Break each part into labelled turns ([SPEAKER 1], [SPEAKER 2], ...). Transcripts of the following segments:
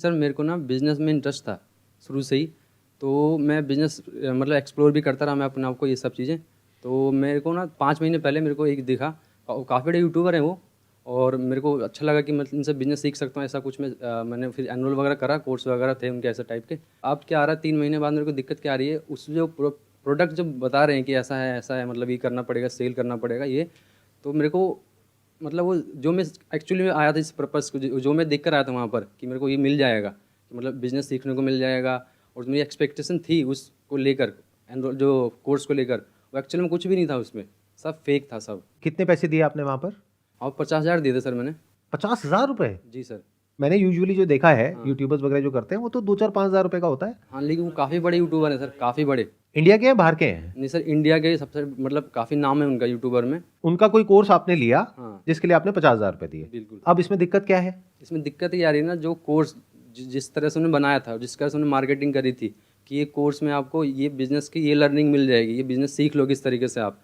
[SPEAKER 1] Sir मेरे को ना बिज़नेस में इंटरेस्ट था शुरू से ही। तो मैं बिज़नेस मतलब एक्सप्लोर भी करता रहा मैं अपने आप को ये सब चीज़ें। तो मेरे को ना 5 महीने पहले मेरे को एक दिखा, काफ़ी बड़े यूट्यूबर हैं वो। और मेरे को अच्छा लगा कि मैं इनसे बिज़नेस सीख सकता हूँ, ऐसा कुछ मैंने फिर एनरोल वगैरह करा, कोर्स वगैरह थे उनके ऐसे टाइप के। अब क्या आ रहा है 3 महीने बाद मेरे को दिक्कत क्या आ रही है, उस जो प्रोडक्ट जो बता रहे हैं कि ऐसा है मतलब ये करना पड़ेगा, सेल करना पड़ेगा ये। तो मेरे को मतलब वो जो मैं एक्चुअली में आया था इस पर्पज़ को, जो मैं देख कर आया था वहाँ पर कि मेरे को ये मिल जाएगा, कि मतलब बिज़नेस सीखने को मिल जाएगा। और मेरी एक्सपेक्टेशन थी उसको लेकर, एनरोल जो कोर्स को लेकर, वो एक्चुअली में कुछ भी नहीं था उसमें, सब फेक था सब।
[SPEAKER 2] कितने पैसे दिए आपने वहाँ पर?
[SPEAKER 1] और 50,000 दिए थे सर मैंने।
[SPEAKER 2] 50,000 रुपए?
[SPEAKER 1] जी सर।
[SPEAKER 2] मैंने यूजुअली जो देखा है
[SPEAKER 1] हाँ
[SPEAKER 2] यूट्यूबर्स वगैरह जो करते हैं वो तो 2-4-5,000 रुपए का होता है।
[SPEAKER 1] हाँ, लेकिन वो काफ़ी बड़े यूट्यूबर हैं सर, काफ़ी बड़े।
[SPEAKER 2] इंडिया के हैं बाहर के हैं?
[SPEAKER 1] नहीं सर, इंडिया के सबसे मतलब काफ़ी नाम है उनका यूट्यूबर में।
[SPEAKER 2] उनका कोई कोर्स आपने लिया
[SPEAKER 1] हाँ
[SPEAKER 2] जिसके लिए आपने 50,000 रुपए दिए?
[SPEAKER 1] बिल्कुल।
[SPEAKER 2] अब इसमें दिक्कत क्या है?
[SPEAKER 1] इसमें दिक्कत ये आ रही है ना, जो कोर्स जिस तरह से उन्होंने बनाया था, जिस तरह से उन्होंने मार्केटिंग करी थी कि ये कोर्स में आपको ये बिज़नेस की ये लर्निंग मिल जाएगी, ये बिज़नेस सीख लोगे इस तरीके से आप।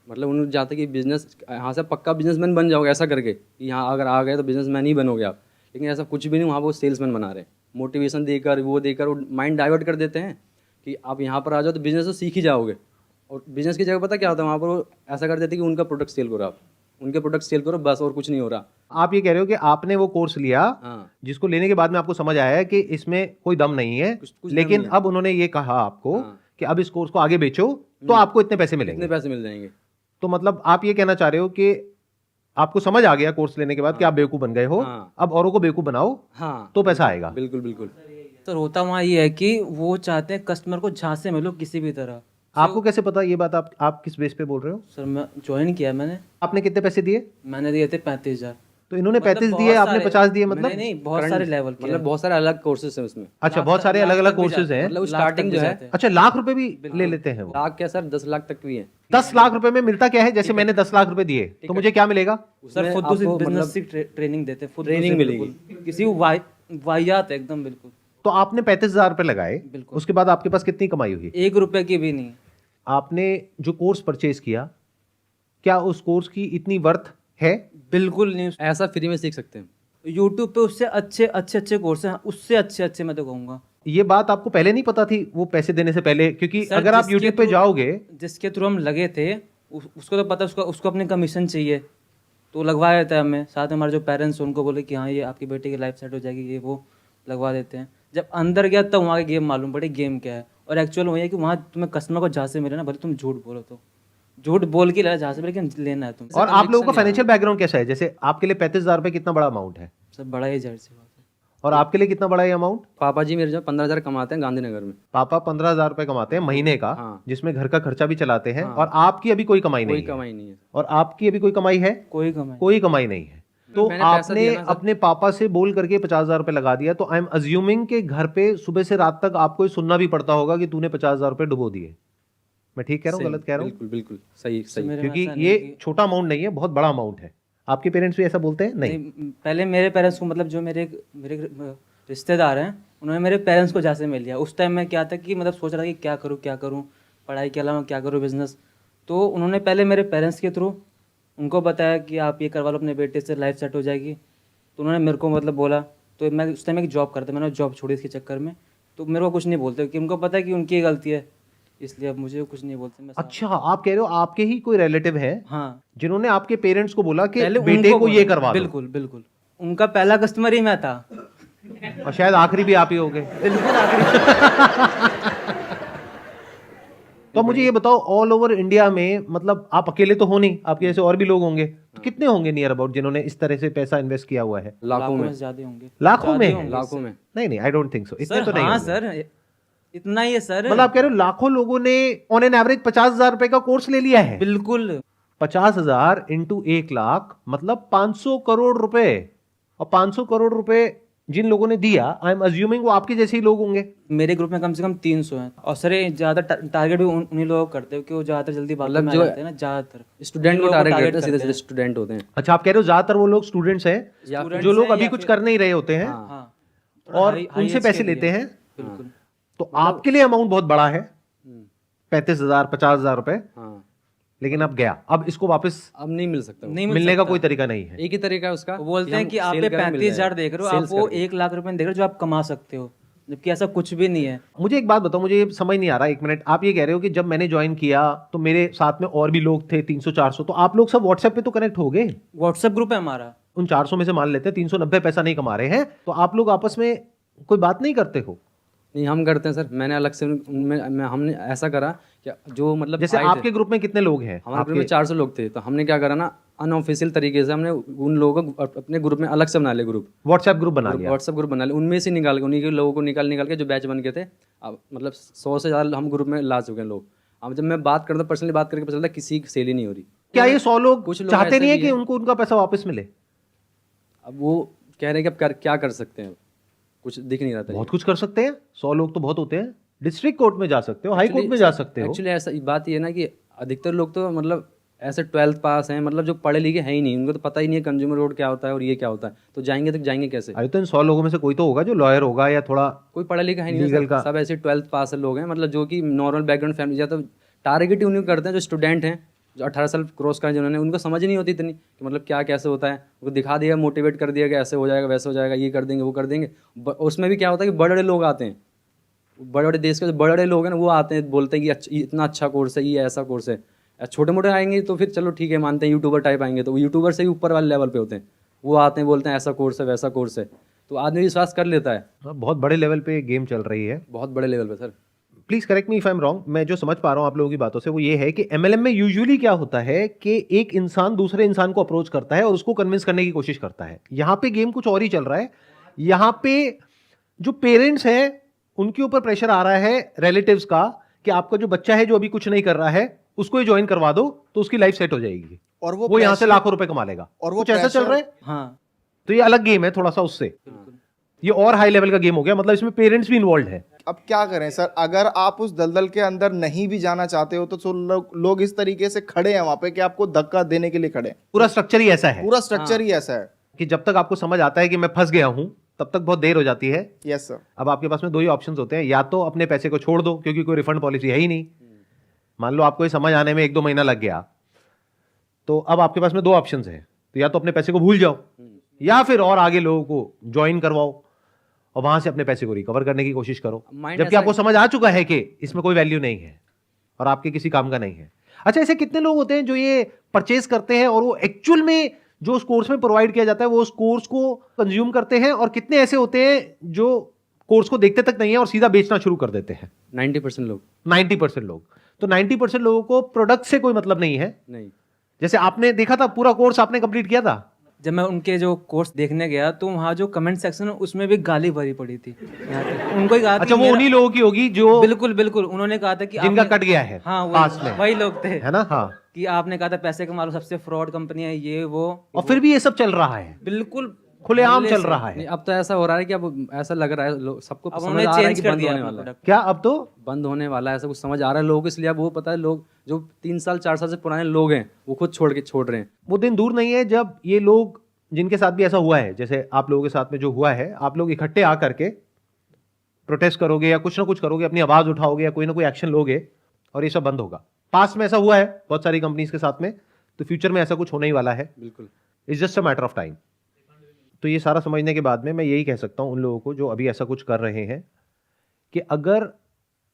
[SPEAKER 1] मतलब उन्होंने चाहते कि बिज़नेस यहाँ से पक्का बिजनेसमैन बन जाओगे ऐसा करके, कि यहाँ अगर आ गए तो बिजनेसमैन ही बनोगे आप। लेकिन ऐसा कुछ भी नहीं, वहाँ वो सेल्समैन बना रहे हैं। मोटिवेशन देकर वो माइंड डाइवर्ट कर देते हैं कि आप यहाँ पर आ जाओ तो बिज़नेस तो सीख ही जाओगे। और बिज़नेस की जगह पता क्या होता है वहाँ पर, वो ऐसा कर देते हैं कि उनका प्रोडक्ट सेल करो आप, उनके प्रोडक्ट सेल करो बस, और कुछ नहीं हो रहा।
[SPEAKER 2] आप ये कह रहे हो कि आपने वो कोर्स लिया
[SPEAKER 1] हाँ,
[SPEAKER 2] जिसको लेने के बाद में आपको समझ आया है कि इसमें कोई दम नहीं है,
[SPEAKER 1] कुछ
[SPEAKER 2] लेकिन
[SPEAKER 1] दम नहीं
[SPEAKER 2] अब उन्होंने ये कहा आपको
[SPEAKER 1] है। हाँ,
[SPEAKER 2] कि अब इस कोर्स को आगे बेचो तो आपको इतने पैसे
[SPEAKER 1] कितने
[SPEAKER 2] मिलेंगे।
[SPEAKER 1] पैसे मिल जाएंगे।
[SPEAKER 2] तो मतलब आप ये कहना चाह रहे हो कि आपको समझ आ गया कोर्स लेने के बाद कि आप बेवकूफ बन गए हो,
[SPEAKER 1] हाँ
[SPEAKER 2] अब औरों को बेवकूफ बनाओ
[SPEAKER 1] हाँ,
[SPEAKER 2] तो पैसा आएगा।
[SPEAKER 1] बिल्कुल बिल्कुल।
[SPEAKER 3] तो होता वहाँ ये है कि वो चाहते हैं कस्टमर को झांसे में लो किसी भी तरह।
[SPEAKER 2] आपको कैसे पता ये बात? आप किस बेस पे बोल रहे हो?
[SPEAKER 3] सर मैं ज्वाइन किया मैंने
[SPEAKER 2] आपने कितने पैसे दिए?
[SPEAKER 3] मैंने दिए थे 35,000।
[SPEAKER 2] तो इन्होंने
[SPEAKER 3] मतलब
[SPEAKER 2] 35
[SPEAKER 3] बहुत
[SPEAKER 2] दिए, आपने
[SPEAKER 3] सारे-
[SPEAKER 2] 50 दिए,
[SPEAKER 3] नहीं
[SPEAKER 2] मतलब?
[SPEAKER 3] नहीं बहुत सारे लेवल के
[SPEAKER 1] मतलब बहुत सारे अलग कोर्सेज हैं उसमें।
[SPEAKER 2] अच्छा, बहुत सारे अलग अलग कोर्सेज हैं।
[SPEAKER 1] मतलब
[SPEAKER 3] लाख
[SPEAKER 1] स्टार्टिंग
[SPEAKER 3] तक
[SPEAKER 1] जो
[SPEAKER 3] भी
[SPEAKER 1] है
[SPEAKER 3] जाते हैं।
[SPEAKER 2] अच्छा, लाख रुपए भी ले लेते हैं वो?
[SPEAKER 1] लाख क्या सर, 10 लाख तक भी है।
[SPEAKER 2] 10 लाख रुपए में मिलता क्या है? जैसे मैंने 10 लाख रुपए दिए तो मुझे क्या मिलेगा?
[SPEAKER 3] सर खुद
[SPEAKER 1] आपको
[SPEAKER 3] से
[SPEAKER 1] मतलब
[SPEAKER 3] बिजनेस की ट्रेनिंग देते हैं, खुद
[SPEAKER 1] ट्रेनिंग
[SPEAKER 3] से
[SPEAKER 1] मिलेगी।
[SPEAKER 3] बिल्कुल। किसी को वाहियात है एकदम बिल्कुल।
[SPEAKER 2] तो आपने 35,000 रुपए लगाए,
[SPEAKER 3] बिल्कुल।
[SPEAKER 2] उसके बाद आपके पास कितनी कमाई हुई?
[SPEAKER 3] 1 रुपए की भी नहीं।
[SPEAKER 2] आपने जो कोर्स परचेज किया, क्या उस कोर्स की इतनी वर्थ है?
[SPEAKER 3] बिल्कुल नहीं।
[SPEAKER 1] ऐसा फ्री में सीख सकते हैं।
[SPEAKER 3] यूट्यूब पे उससे अच्छे कोर्स हैं, उससे अच्छे मैं तो कहूँगा।
[SPEAKER 2] ये बात आपको पहले नहीं पता थी वो पैसे देने से पहले? क्योंकि
[SPEAKER 3] सर,
[SPEAKER 2] अगर आप
[SPEAKER 3] जिसके
[SPEAKER 2] यूट्यूब पे
[SPEAKER 3] थ्रू-
[SPEAKER 2] जाओगे,
[SPEAKER 3] जिसके थ्रू हम लगे थे उसको तो पता, उसको अपनी कमीशन चाहिए तो लगवा देता है हमें। साथ में हमारे जो पेरेंट्स उनको बोले कि हाँ ये आपकी बेटी की लाइफ सेट हो जाएगी, ये वो लगवा देते हैं। जब अंदर गया तब वहाँ की गेम मालूम पड़े गेम क्या है। और एक्चुअल वही है कि वहाँ तुम्हें कस्टमर को जहाँ से मिले ना, भले तुम झूठ बोलो तो झूठ बोल के जहाँ से मिले, लेकिन लेना है तुम।
[SPEAKER 2] और आप लोगों का फाइनेंशियल बैकग्राउंड कैसा है? जैसे आपके लिए 35,000 रुपए कितना बड़ा अमाउंट है,
[SPEAKER 3] सब बड़ा ही जाहिर सी बात है।
[SPEAKER 2] और आपके लिए कितना बड़ा ये अमाउंट?
[SPEAKER 1] पापा जी मेरे जो 15,000 कमाते हैं गांधीनगर में।
[SPEAKER 2] पापा 15,000 रुपए कमाते हैं महीने का,
[SPEAKER 1] हाँ।
[SPEAKER 2] जिसमें घर का खर्चा भी चलाते हैं,
[SPEAKER 1] हाँ।
[SPEAKER 2] और आपकी अभी कोई कमाई
[SPEAKER 1] कोई
[SPEAKER 2] नहीं है।
[SPEAKER 1] कमाई नहीं है।
[SPEAKER 2] और आपकी अभी कोई कमाई है?
[SPEAKER 3] कोई कमाई
[SPEAKER 2] कोई कमाई नहीं है। तो
[SPEAKER 1] मैंने पैसा
[SPEAKER 2] आपने
[SPEAKER 1] दिया ना सर।
[SPEAKER 2] अपने पापा से बोल करके 50,000 रुपए लगा दिया, तो आई एम अज्यूमिंग के घर पे सुबह से रात तक आपको ये सुनना भी पड़ता होगा कि तूने 50,000 रुपए डुबो दिए। मैं ठीक कह रहा हूँ,
[SPEAKER 1] सही,
[SPEAKER 2] गलत कह रहा हूँ?
[SPEAKER 1] बिल्कुल बिल्कुल सही सही।
[SPEAKER 3] मेरे में
[SPEAKER 2] क्योंकि
[SPEAKER 3] ऐसा नहीं
[SPEAKER 2] ये
[SPEAKER 3] है कि-
[SPEAKER 2] छोटा अमाउंट नहीं है, बहुत बड़ा अमाउंट है। आपके पेरेंट्स भी ऐसा बोलते हैं? नहीं।
[SPEAKER 3] पहले मेरे पेरेंट्स को, मतलब जो मेरे रिश्तेदार हैं, उन्होंने मेरे पेरेंट्स को जैसे मिल लिया। उस टाइम में क्या था कि मतलब सोच रहा था कि क्या करूँ पढ़ाई के अलावा, क्या करूँ बिजनेस। तो उन्होंने पहले मेरे पेरेंट्स के थ्रू उनको बताया कि आप ये करवा लो अपने बेटे से, लाइफ सेट हो जाएगी। तो उन्होंने मेरे को मतलब बोला, तो मैं उस टाइम एक जॉब करता, मैंने जॉब छोड़ी इसके चक्कर में। तो मेरे को कुछ नहीं बोलते कि उनको पता है कि उनकी गलती है, इसलिए अब मुझे कुछ नहीं बोलते। मैं
[SPEAKER 2] अच्छा, आप कह रहे हो आपके ही कोई रिलेटिव हैं
[SPEAKER 3] हाँ,
[SPEAKER 2] जिन्होंने आपके पेरेंट्स को बोला कि
[SPEAKER 3] पहले
[SPEAKER 2] बेटे
[SPEAKER 3] उनको
[SPEAKER 2] को ये
[SPEAKER 3] बोला।
[SPEAKER 2] करवा दो,
[SPEAKER 3] बिल्कुल बिल्कुल, उनका पहला कस्टमर ही मैं था।
[SPEAKER 2] और शायद आखिरी भी आप ही होगे।
[SPEAKER 3] बिल्कुल आखिरी।
[SPEAKER 2] तो मुझे ये बताओ, ऑल ओवर इंडिया में, मतलब आप अकेले तो हो नहीं, आपके जैसे और भी लोग होंगे, तो कितने होंगे नियर अबाउट जिन्होंने इस तरह से पैसा इन्वेस्ट किया हुआ है?
[SPEAKER 1] लाखों में।
[SPEAKER 3] से ज्यादा होंगे।
[SPEAKER 2] लाखों
[SPEAKER 3] ज्यादा
[SPEAKER 2] में?
[SPEAKER 3] होंगे
[SPEAKER 1] लाखों
[SPEAKER 3] इससे।
[SPEAKER 1] में।
[SPEAKER 2] नहीं, आई डोंट थिंक सो, इतने
[SPEAKER 3] सर
[SPEAKER 2] तो नहीं
[SPEAKER 3] हाँ
[SPEAKER 2] होंगे।
[SPEAKER 3] सर, इतना ही है सर।
[SPEAKER 2] मतलब आप कह रहे हो लाखों लोगों ने ऑन एन एवरेज 50,000 रुपए का कोर्स ले लिया है?
[SPEAKER 3] बिल्कुल।
[SPEAKER 2] 50,000 इंटू 1 लाख मतलब 500 करोड़ रुपए। और 500 करोड़ रुपए जिन लोगों ने दिया, आई एम अज्यूमिंग वो आपके जैसे ही लोग होंगे।
[SPEAKER 3] मेरे ग्रुप में कम से कम 300 हैं। और सर ये ज्यादा टारगेट भी उन्हीं लोगों को करते हैं क्योंकि वो ज्यादातर जल्दी बातों
[SPEAKER 1] मतलब
[SPEAKER 3] में आ
[SPEAKER 1] जो
[SPEAKER 3] जाते हैं ना, ज्यादातर
[SPEAKER 1] स्टूडेंट को
[SPEAKER 3] उन्हीं लोगों
[SPEAKER 1] टारगेट
[SPEAKER 3] target
[SPEAKER 1] करते हैं, सीधे
[SPEAKER 3] करते
[SPEAKER 1] सीधे स्टूडेंट होते हैं।
[SPEAKER 2] अच्छा, आप कह रहे हो ज्यादातर वो लोग स्टूडेंट्स हैं
[SPEAKER 3] Students
[SPEAKER 2] जो लोग
[SPEAKER 3] हैं
[SPEAKER 2] अभी
[SPEAKER 3] या
[SPEAKER 2] कुछ
[SPEAKER 3] फिर-
[SPEAKER 2] कर नहीं रहे होते हैं,
[SPEAKER 3] हाँ, थोड़ा
[SPEAKER 2] और
[SPEAKER 3] high
[SPEAKER 2] उनसे
[SPEAKER 3] age
[SPEAKER 2] पैसे
[SPEAKER 3] के लिए।
[SPEAKER 2] लेते हैं।
[SPEAKER 3] बिल्कुल।
[SPEAKER 2] तो आपके लिए अमाउंट बहुत बड़ा है, 35,000 50,000 रुपए।
[SPEAKER 1] हाँ
[SPEAKER 2] लेकिन अब गया, अब इसको वापस
[SPEAKER 1] अब नहीं मिल सकता वो।
[SPEAKER 3] नहीं मिल
[SPEAKER 2] मिलने का
[SPEAKER 3] सकता।
[SPEAKER 2] कोई तरीका नहीं है।
[SPEAKER 1] एक ही तरीका है उसका,
[SPEAKER 3] वो बोलते
[SPEAKER 1] कि
[SPEAKER 3] हैं
[SPEAKER 1] हम
[SPEAKER 3] कि आप
[SPEAKER 1] सेल
[SPEAKER 3] पे
[SPEAKER 1] करें, मिल
[SPEAKER 3] 35,000
[SPEAKER 1] जाएगा।
[SPEAKER 3] देख रहे हो, आप
[SPEAKER 1] सेल्स
[SPEAKER 3] वो
[SPEAKER 1] करके।
[SPEAKER 3] 1 लाख रुपए देख रहे हो जो आप कमा सकते हो, जबकि ऐसा कुछ भी नहीं है।
[SPEAKER 2] मुझे एक बात बताओ, मुझे ये समझ नहीं आ रहा, एक मिनट। आप ये कह रहे हो कि जब मैंने ज्वाइन किया तो मेरे साथ में और भी लोग थे 300-400, तो आप लोग सब व्हाट्सएप पे तो कनेक्ट हो गए।
[SPEAKER 3] व्हाट्सएप ग्रुप है हमारा।
[SPEAKER 2] उन 400 में से मान लेते हैं 390 पैसा नहीं कमा रहे हैं, तो आप लोग आपस में कोई बात नहीं करते हो?
[SPEAKER 1] नहीं, हम करते हैं सर। मैंने अलग से हमने ऐसा करा कि जो मतलब
[SPEAKER 2] जैसे
[SPEAKER 1] आए थे,
[SPEAKER 2] आपके ग्रुप में कितने लोग हैं?
[SPEAKER 1] हमारे ग्रुप में 400 लोग थे, तो हमने क्या करा ना, अनऑफिशियल तरीके से हमने उन लोगों को अपने ग्रुप में अलग से बना लिया, ग्रुप
[SPEAKER 2] व्हाट्सएप ग्रुप बना लिया।
[SPEAKER 1] व्हाट्सएप ग्रुप बना लिया, उनमें से निकाल के उन्हीं के लोगों को निकाल के जो बैच बन गए थे, अब मतलब 100 से ज़्यादा हम ग्रुप में ला चुके हैं लोग। अब जब मैं बात करता हूँ पर्सनली बात करके पता चलता है किसी की सेल ही नहीं हो रही।
[SPEAKER 2] क्या ये 100 लोग
[SPEAKER 1] कुछ लोग
[SPEAKER 2] चाहते
[SPEAKER 1] ऐसे
[SPEAKER 2] नहीं है
[SPEAKER 1] भी
[SPEAKER 2] कि
[SPEAKER 1] हैं।
[SPEAKER 2] उनको उनका पैसा वापस मिले?
[SPEAKER 1] अब वो कह रहे हैं कि अब क्या कर सकते हैं, कुछ दिख नहीं रहा था।
[SPEAKER 2] बहुत कुछ कर सकते हैं, 100 लोग तो बहुत होते हैं। डिस्ट्रिक्ट कोर्ट में जा सकते हो, हाई कोर्ट में जा सकते हो।
[SPEAKER 1] एक्चुअली ऐसा बात ये है ना कि अधिकतर लोग तो मतलब ऐसे 12th पास हैं, मतलब जो पढ़े लिखे हैं ही नहीं, उनको तो पता ही नहीं है कंज्यूमर रोड क्या होता है और ये क्या होता है, तो जाएंगे कैसे?
[SPEAKER 2] अरे तो इन 100 लोगों में से कोई तो होगा जो लॉयर होगा या थोड़ा
[SPEAKER 1] कोई पढ़ा लिखा है नहीं
[SPEAKER 2] लीगल
[SPEAKER 1] ना,
[SPEAKER 2] का।
[SPEAKER 1] सब ऐसे 12th पास लोग हैं, मतलब जो कि नॉर्मल बैकग्राउंड फैमिली, या तो टारगेट ही उन्हीं को करते हैं जो स्टूडेंट हैं, जो 18 साल क्रॉस करें जिन्होंने, उनको समझ ही नहीं होती इतनी कि मतलब क्या कैसे होता है। उनको दिखा दिया, मोटिवेट कर दिया कि ऐसे हो जाएगा, वैसे हो जाएगा, ये कर देंगे, वो कर देंगे। उसमें भी क्या होता है कि बड़े बड़े लोग आते हैं, बड़े बड़े देश के जो बड़े बड़े लोग हैं ना, वो आते हैं, बोलते हैं कि इतना अच्छा कोर्स है, ये ऐसा कोर्स है। छोटे मोटे आएंगे तो फिर चलो ठीक है, मानते हैं यूट्यूबर टाइप आएंगे, तो वो यूट्यूबर से ही ऊपर वाले लेवल पे होते हैं, वो आते हैं बोलते हैं ऐसा कोर्स है, वैसा कोर्स है, तो आदमी विश्वास कर लेता है।
[SPEAKER 2] बहुत बड़े लेवल पे गेम चल रही है।
[SPEAKER 1] बहुत बड़े लेवल पे sir.
[SPEAKER 2] Please correct me if I am wrong. मैं जो समझ पा रहा हूं आप लोगों की बातों से वो ये है कि एमएलएम में यूजुअली क्या होता है कि एक इंसान दूसरे इंसान को अप्रोच करता है और उसको कन्विंस करने की कोशिश करता है। यहां पे गेम कुछ और ही चल रहा है। यहां पे जो पेरेंट्स हैं उनके ऊपर प्रेशर आ रहा है रिलेटिव्स का कि आपका जो बच्चा है जो अभी कुछ नहीं कर रहा है उसको ही ज्वाइन करवा दो तो उसकी लाइफ सेट हो जाएगी
[SPEAKER 4] और
[SPEAKER 2] वो यहां से लाखों रुपए कमा लेगा।
[SPEAKER 4] और वो
[SPEAKER 2] कुछ ऐसा चल रहा है।
[SPEAKER 3] हाँ,
[SPEAKER 2] तो ये अलग गेम है थोड़ा सा उससे, ये और हाई लेवल का गेम हो गया, मतलब इसमें पेरेंट्स भी इन्वॉल्व है।
[SPEAKER 4] अब क्या करें सर, अगर आप उस दलदल के अंदर नहीं भी जाना चाहते हो तो लोग इस तरीके से खड़े हैं वहां पे कि आपको धक्का देने के लिए खड़े हैं।
[SPEAKER 2] पूरा स्ट्रक्चर ही ऐसा है
[SPEAKER 4] पूरा स्ट्रक्चर ही ऐसा है।
[SPEAKER 2] कि जब तक आपको समझ आता है कि मैं फंस गया हूं तब तक बहुत देर हो जाती है।
[SPEAKER 4] Yes sir.
[SPEAKER 2] अब आपके पास में दो ही ऑप्शंस होते हैं, या तो अपने पैसे को छोड़ दो क्योंकि कोई रिफंड पॉलिसी है ही नहीं। मान लो आपको ये समझ आने में 1-2 महीना लग गया, तो अब आपके पास में दो ऑप्शंस हैं, तो या तो अपने पैसे को भूल जाओ या फिर और आगे लोगों को ज्वाइन करवाओ और वहां से अपने पैसे को रिकवर करने की कोशिश करो,
[SPEAKER 1] Mind
[SPEAKER 2] जबकि
[SPEAKER 1] ऐसा
[SPEAKER 2] आपको समझ आ चुका है कि इसमें कोई वैल्यू नहीं है और आपके किसी काम का नहीं है। अच्छा, ऐसे कितने लोग होते हैं जो ये परचेज करते हैं और वो एक्चुअल में जो उस कोर्स में प्रोवाइड किया जाता है वो उस कोर्स को कंज्यूम करते हैं, और कितने ऐसे होते हैं जो कोर्स को देखते तक नहीं है और सीधा बेचना शुरू कर देते हैं?
[SPEAKER 1] 90% लोग
[SPEAKER 2] 90% लोग। तो 90% लोगों को प्रोडक्ट से कोई मतलब नहीं है।
[SPEAKER 1] नहीं।
[SPEAKER 2] जैसे आपने देखा था पूरा कोर्स आपने कंप्लीट किया था,
[SPEAKER 3] जब मैं उनके जो कोर्स देखने गया तो वहाँ जो कमेंट सेक्शन है उसमें भी गाली भरी पड़ी थी। यहाँ तक उनको ही कहा
[SPEAKER 2] अच्छा
[SPEAKER 3] कि
[SPEAKER 2] वो
[SPEAKER 3] मेरा-
[SPEAKER 2] उन्हीं लोगों की होगी जो
[SPEAKER 3] बिल्कुल बिल्कुल, उन्होंने कहा था कि
[SPEAKER 2] जिनका
[SPEAKER 3] आपने-
[SPEAKER 2] कट गया है
[SPEAKER 3] हाँ
[SPEAKER 2] पास में,
[SPEAKER 3] वही लोग थे,
[SPEAKER 2] है ना? हाँ,
[SPEAKER 3] कि आपने कहा था पैसे कमा लो, सबसे फ्रॉड कंपनी है ये वो,
[SPEAKER 2] और फिर भी ये सब चल रहा है,
[SPEAKER 3] बिल्कुल
[SPEAKER 2] खुलेआम
[SPEAKER 3] मोहल्ले
[SPEAKER 2] चल
[SPEAKER 3] से।
[SPEAKER 2] रहा है।
[SPEAKER 1] नहीं, अब तो ऐसा हो रहा है कि अब ऐसा लग रहा है सबको
[SPEAKER 3] अब
[SPEAKER 1] समझ
[SPEAKER 3] उन्होंने
[SPEAKER 1] आ रहा है
[SPEAKER 3] चेंज
[SPEAKER 1] कि
[SPEAKER 3] कर
[SPEAKER 1] बंद
[SPEAKER 3] दिया
[SPEAKER 1] होने
[SPEAKER 3] अपना
[SPEAKER 1] वाला है,
[SPEAKER 3] प्रोडक्ट।
[SPEAKER 2] क्या अब तो
[SPEAKER 1] बंद होने वाला है, ऐसा कुछ समझ आ रहा है लोगों को। इसलिए अब वो पता है, लोग जो 3 साल 4 साल से पुराने लोग हैं वो खुद छोड़ रहे हैं।
[SPEAKER 2] वो दिन दूर नहीं है जब ये लोग जिनके साथ भी ऐसा हुआ है, जैसे आप लोगों के साथ में जो हुआ है, आप लोग इकट्ठे आ करके प्रोटेस्ट करोगे या कुछ ना कुछ करोगे, अपनी आवाज उठाओगे या कोई ना कोई एक्शन लोगे और ये सब बंद होगा। पास्ट में ऐसा हुआ है बहुत सारी कंपनीज के साथ में, तो फ्यूचर में ऐसा कुछ होने ही वाला है।
[SPEAKER 1] बिल्कुल।
[SPEAKER 2] It's just a matter of time. तो ये सारा समझने के बाद में मैं यही कह सकता हूं उन लोगों को जो अभी ऐसा कुछ कर रहे हैं कि अगर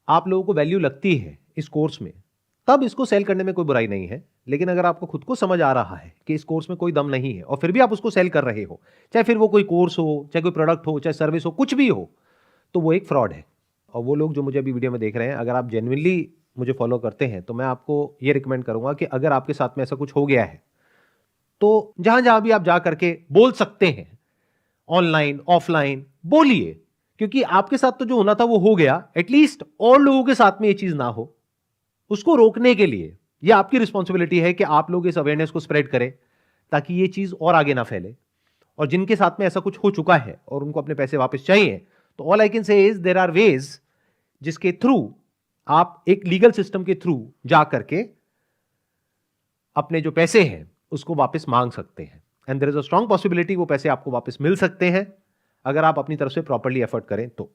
[SPEAKER 2] आप लोगों को वैल्यू लगती है इस कोर्स में तब इसको सेल करने में कोई बुराई नहीं है, लेकिन अगर आपको खुद को समझ आ रहा है कि इस कोर्स में कोई दम नहीं है और फिर भी आप उसको सेल कर रहे हो, चाहे फिर वो कोई कोर्स हो, चाहे कोई प्रोडक्ट हो, चाहे सर्विस हो, कुछ भी हो, तो वो एक फ्रॉड है। और वो लोग जो मुझे अभी वीडियो में देख रहे हैं, अगर आप जेन्युइनली मुझे फॉलो करते हैं तो मैं आपको ये रिकमेंड करूंगा कि अगर आपके साथ में ऐसा कुछ हो गया है तो जहां जहां भी आप जा करके बोल सकते हैं, ऑनलाइन ऑफलाइन बोलिए, क्योंकि आपके साथ तो जो होना था वो हो गया, एटलीस्ट और लोगों के साथ में ये चीज ना हो, उसको रोकने के लिए ये आपकी रिस्पॉन्सिबिलिटी है कि आप लोग इस अवेयरनेस को स्प्रेड करें ताकि ये चीज और आगे ना फैले। और जिनके साथ में ऐसा कुछ हो चुका है और उनको अपने पैसे वापस चाहिए, तो all I can say is there are ways जिसके थ्रू आप एक लीगल सिस्टम के थ्रू जा करके अपने जो पैसे हैं उसको वापस मांग सकते हैं, and there is a strong possibility वो पैसे आपको वापस मिल सकते हैं अगर आप अपनी तरफ से प्रॉपर्ली एफर्ट करें तो।